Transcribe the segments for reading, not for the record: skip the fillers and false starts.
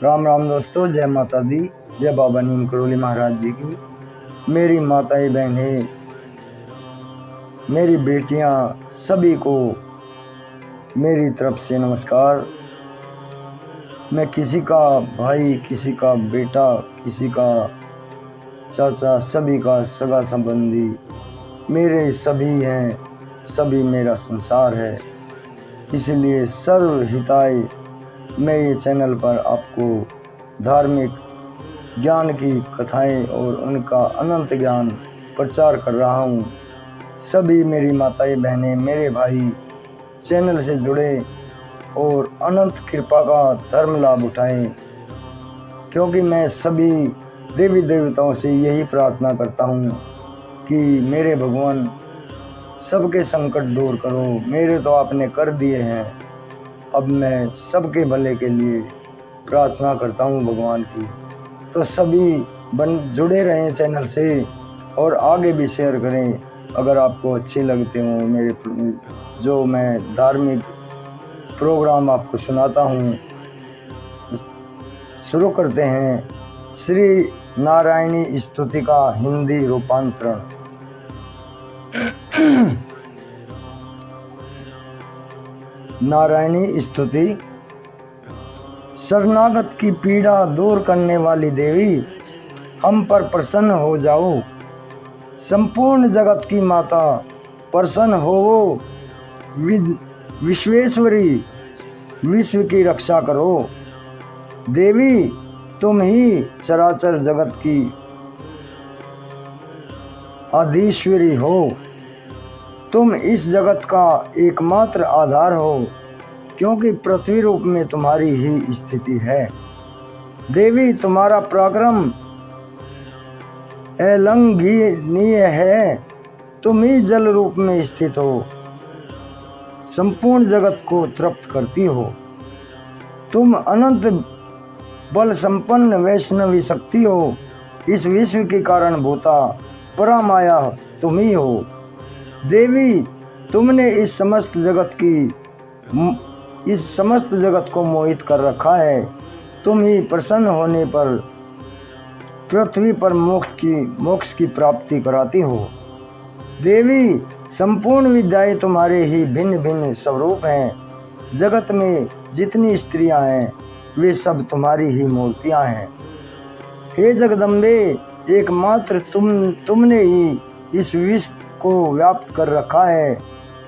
राम राम दोस्तों, जय माता दी, जय बाबा नीम करोली महाराज जी की। मेरी माताएं बहनें, मेरी बेटियां, सभी को मेरी तरफ से नमस्कार। मैं किसी का भाई, किसी का बेटा, किसी का चाचा, सभी का सगा संबंधी, मेरे सभी हैं, सभी मेरा संसार है। इसलिए सर्व हिताय मैं ये चैनल पर आपको धार्मिक ज्ञान की कथाएं और उनका अनंत ज्ञान प्रचार कर रहा हूँ। सभी मेरी माताएं बहनें, मेरे भाई चैनल से जुड़े और अनंत कृपा का धर्म लाभ उठाएं, क्योंकि मैं सभी देवी देवताओं से यही प्रार्थना करता हूँ कि मेरे भगवान सबके संकट दूर करो। मेरे तो आपने कर दिए हैं, अब मैं सबके भले के लिए प्रार्थना करता हूँ भगवान की। तो सभी जुड़े रहें चैनल से और आगे भी शेयर करें अगर आपको अच्छे लगते हो मेरे जो मैं धार्मिक प्रोग्राम आपको सुनाता हूँ। शुरू करते हैं श्री नारायणी स्तुति का हिंदी रूपांतरण। नारायणी स्तुति। शरणागत की पीड़ा दूर करने वाली देवी, हम पर प्रसन्न हो जाओ। संपूर्ण जगत की माता प्रसन्न हो। विश्वेश्वरी, विश्व की रक्षा करो। देवी, तुम ही चराचर जगत की आधीश्वरी हो। तुम इस जगत का एकमात्र आधार हो, क्योंकि पृथ्वी रूप में तुम्हारी ही स्थिति है। देवी, तुम्हारा पराक्रम अलंघनीय है। तुम ही जल रूप में स्थित हो, संपूर्ण जगत को तृप्त करती हो। तुम अनंत बल संपन्न वैष्णवी शक्ति हो। इस विश्व के कारण भूता परामाया तुम ही हो। देवी, तुमने इस समस्त जगत को मोहित कर रखा है। तुम ही प्रसन्न होने पर पृथ्वी पर मोक्ष की प्राप्ति कराती हो। देवी, संपूर्ण विद्याएं तुम्हारे ही भिन्न भिन्न स्वरूप हैं। जगत में जितनी स्त्रियां हैं वे सब तुम्हारी ही मूर्तियां हैं। हे जगदम्बे, एकमात्र तुमने ही इस विश्व को व्याप्त कर रखा है।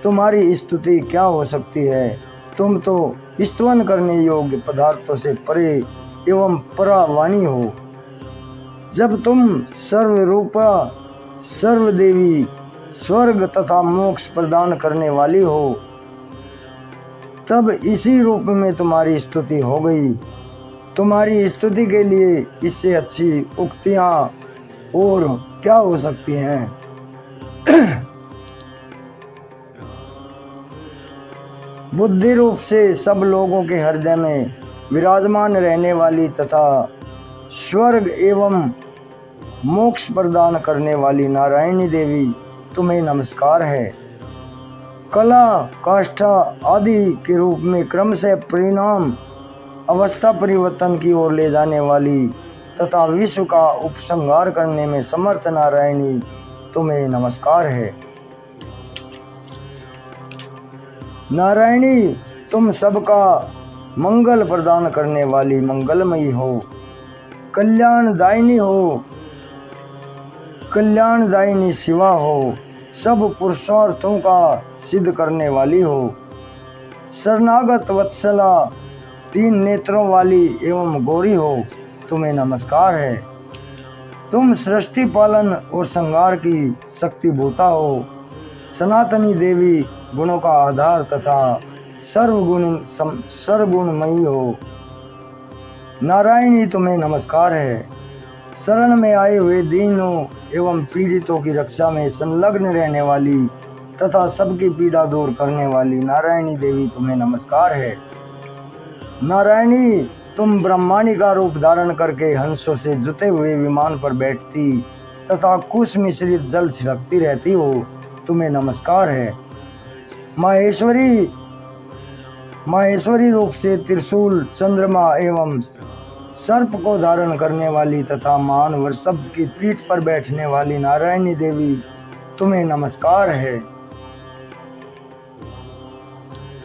तुम्हारी स्तुति क्या हो सकती है। तुम तो स्तवन करने योग्य पदार्थों से परे एवं परावाणी हो। जब तुम सर्वरूपा, सर्वदेवी, स्वर्ग तथा मोक्ष प्रदान करने वाली हो, तब इसी रूप में तुम्हारी स्तुति हो गई। तुम्हारी स्तुति के लिए इससे अच्छी उक्तियां और क्या हो सकती हैं। बुद्धि रूप से सब लोगों के हृदय में विराजमान रहने वाली तथा स्वर्ग एवं मोक्ष प्रदान करने वाली नारायणी देवी, तुम्हें नमस्कार है। कला, काष्ठा आदि के रूप में क्रमशः परिणाम अवस्था परिवर्तन की ओर ले जाने वाली तथा विश्व का उपसंहार करने में समर्थ नारायणी, तुम्हें नमस्कार है। नारायणी, तुम सबका मंगल प्रदान करने वाली मंगलमयी हो, कल्याणदायिनी हो, कल्याणदायिनी शिवा हो, सब पुरुषार्थों का सिद्ध करने वाली हो। शरणागत वत्सला, तीन नेत्रों वाली एवं गौरी हो, तुम्हें नमस्कार है। तुम सृष्टि पालन और संहार की शक्ति भूता हो। सनातनी देवी, गुणों का आधार तथा सर्वगुणमयी हो। नारायणी, तुम्हें नमस्कार है। शरण में आए हुए दीनों एवं पीड़ितों की रक्षा में संलग्न रहने वाली तथा सबकी पीड़ा दूर करने वाली नारायणी देवी, तुम्हें नमस्कार है। नारायणी, तुम ब्रह्मांड का रूप धारण करके हंसों से जुते हुए विमान पर बैठती तथा कुश मिश्रित जल छिड़कती रहती हो, तुम्हें नमस्कार है। माहेश्वरी रूप से त्रिशूल, चंद्रमा एवं सर्प को धारण करने वाली तथा मानव शब्द की पीठ पर बैठने वाली नारायणी देवी तुम्हें नमस्कार है।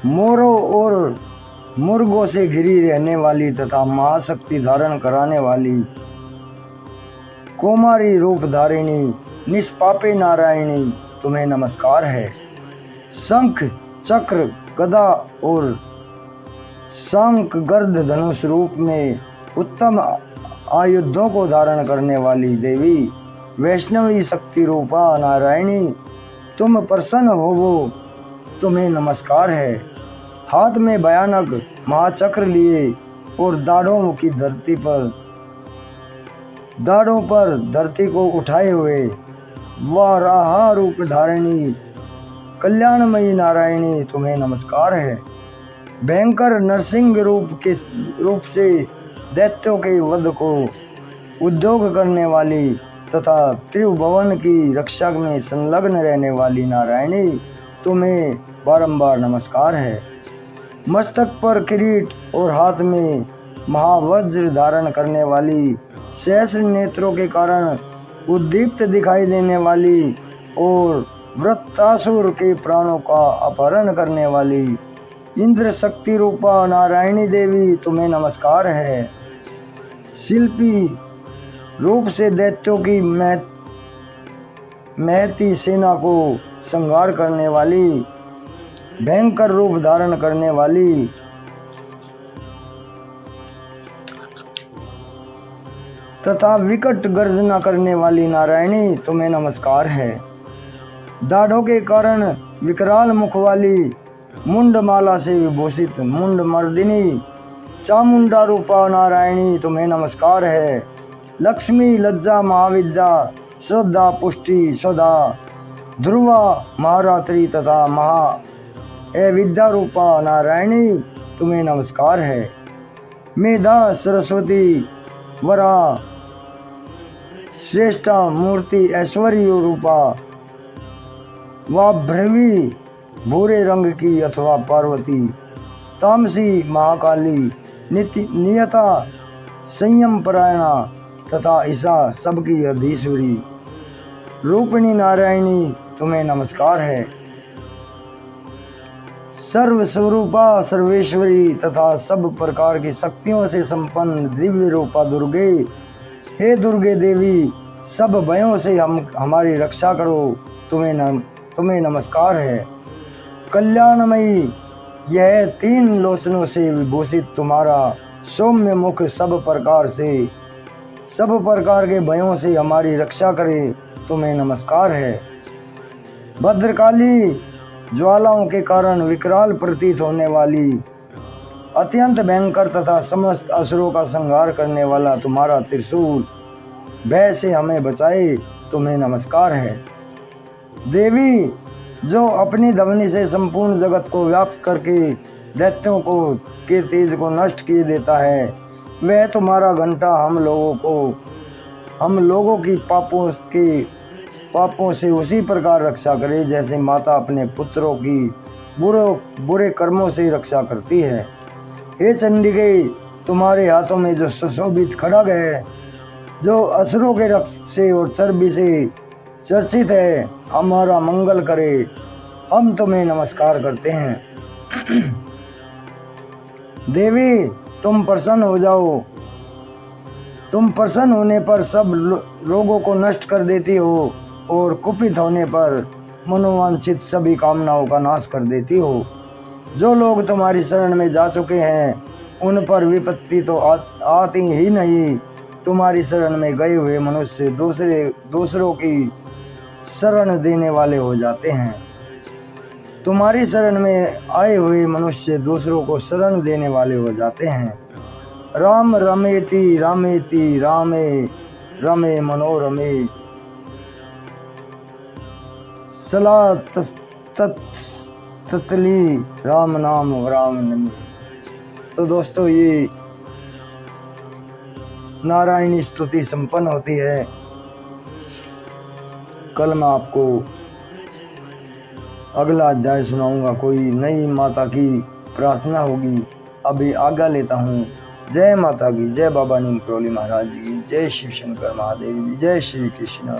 मोरों और मुर्गों से घिरी रहने वाली तथा महाशक्ति धारण कराने वाली कुमारी रूप धारिणी निष्पापे नारायणी तुम्हें नमस्कार है। शंख चक्र गदा और शंख गर्द धनुष रूप में उत्तम आयुधों को धारण करने वाली देवी वैष्णवी शक्ति रूपा नारायणी तुम प्रसन्न होवो तुम्हें नमस्कार है। हाथ में भयानक महाचक्र लिए और दाढ़ों पर धरती को उठाए हुए वाराह रूप धारिणी कल्याणमयी नारायणी तुम्हें नमस्कार है। भयंकर नरसिंह रूप से दैत्यों के वध को उद्योग करने वाली तथा त्रिभुवन की रक्षा में संलग्न रहने वाली नारायणी तुम्हें बारंबार नमस्कार है। मस्तक पर किरीट और हाथ में महावज्र धारण करने वाली सहस्र नेत्रों के कारण उद्दीप्त दिखाई देने वाली और वृत्रासुर के प्राणों का अपहरण करने वाली इंद्र शक्ति रूपा नारायणी देवी तुम्हें नमस्कार है। शिल्पी रूप से दैत्यों की महती सेना को संहार करने वाली भयंकर रूप धारण करने वाली तथा विकट गर्जना करने वाली नारायणी तुम्हें नमस्कार है। दाढ़ों के कारण विकराल मुख वाली मुंडमाला से विभूषित मुंड मर्दिनी चामुंडा रूपा नारायणी तुम्हें नमस्कार है। लक्ष्मी लज्जा महाविद्या श्रद्धा पुष्टि सदा ध्रुवा महारात्रि तथा महा विद्या रूपा नारायणी तुम्हें नमस्कार है। मेधा सरस्वती वरा श्रेष्ठा मूर्ति ऐश्वर्य रूपा व भ्रवी भूरे रंग की अथवा पार्वती तामसी महाकाली नियता संयम परायणा तथा ईशा सबकी अधीश्वरी रूपिणी नारायणी तुम्हें नमस्कार है। सर्व स्वरूपा सर्वेश्वरी तथा सब प्रकार की शक्तियों से संपन्न दिव्य रूपा दुर्गे हे दुर्गे देवी सब भयों से हमारी रक्षा करो तुम्हें नमस्कार है। कल्याणमयी यह तीन लोचनों से विभूषित तुम्हारा सौम्य मुख सब प्रकार के भयों से हमारी रक्षा करे तुम्हें नमस्कार है। भद्रकाली ज्वालाओं के कारण विकराल प्रतीत होने वाली अत्यंत भयंकर तथा समस्त असुरों का संहार करने वाला तुम्हारा त्रिशूल भय से हमें बचाए तुम्हें नमस्कार है। देवी जो अपनी ध्वनि से संपूर्ण जगत को व्याप्त करके दैत्यों के तेज को नष्ट किए देता है, वह तुम्हारा घंटा हम लोगों की पापों से उसी प्रकार रक्षा करे जैसे माता अपने पुत्रों की बुरे कर्मों से रक्षा करती है। हे चंडिके तुम्हारे हाथों में जो सुशोभित खड्ग है जो असुरों के रक्त से और चर्बी से चर्चित है हमारा मंगल करे हम तुम्हें नमस्कार करते हैं। देवी तुम प्रसन्न हो जाओ, तुम प्रसन्न होने पर सब रोगों को नष्ट कर देती हो और कुपित होने पर मनोवांछित सभी कामनाओं का नाश कर देती हो। जो लोग तुम्हारी शरण में जा चुके हैं उन पर विपत्ति तो आती ही नहीं। तुम्हारी शरण में गए हुए मनुष्य दूसरों की शरण देने वाले हो जाते हैं। तुम्हारी शरण में आए हुए मनुष्य दूसरों को शरण देने वाले हो जाते हैं। राम रमेति रामेति रामे रमे मनोरमे सला ततली राम नाम राम नमी। तो दोस्तों ये नारायणी स्तुति संपन्न होती है। कल मैं आपको अगला अध्याय सुनाऊंगा। कोई नई माता की प्रार्थना होगी। अभी आज्ञा लेता हूँ। जय माता की, जय बाबा नीम करोली महाराज जी की, जय शिव शंकर महादेव जी, जय श्री कृष्ण।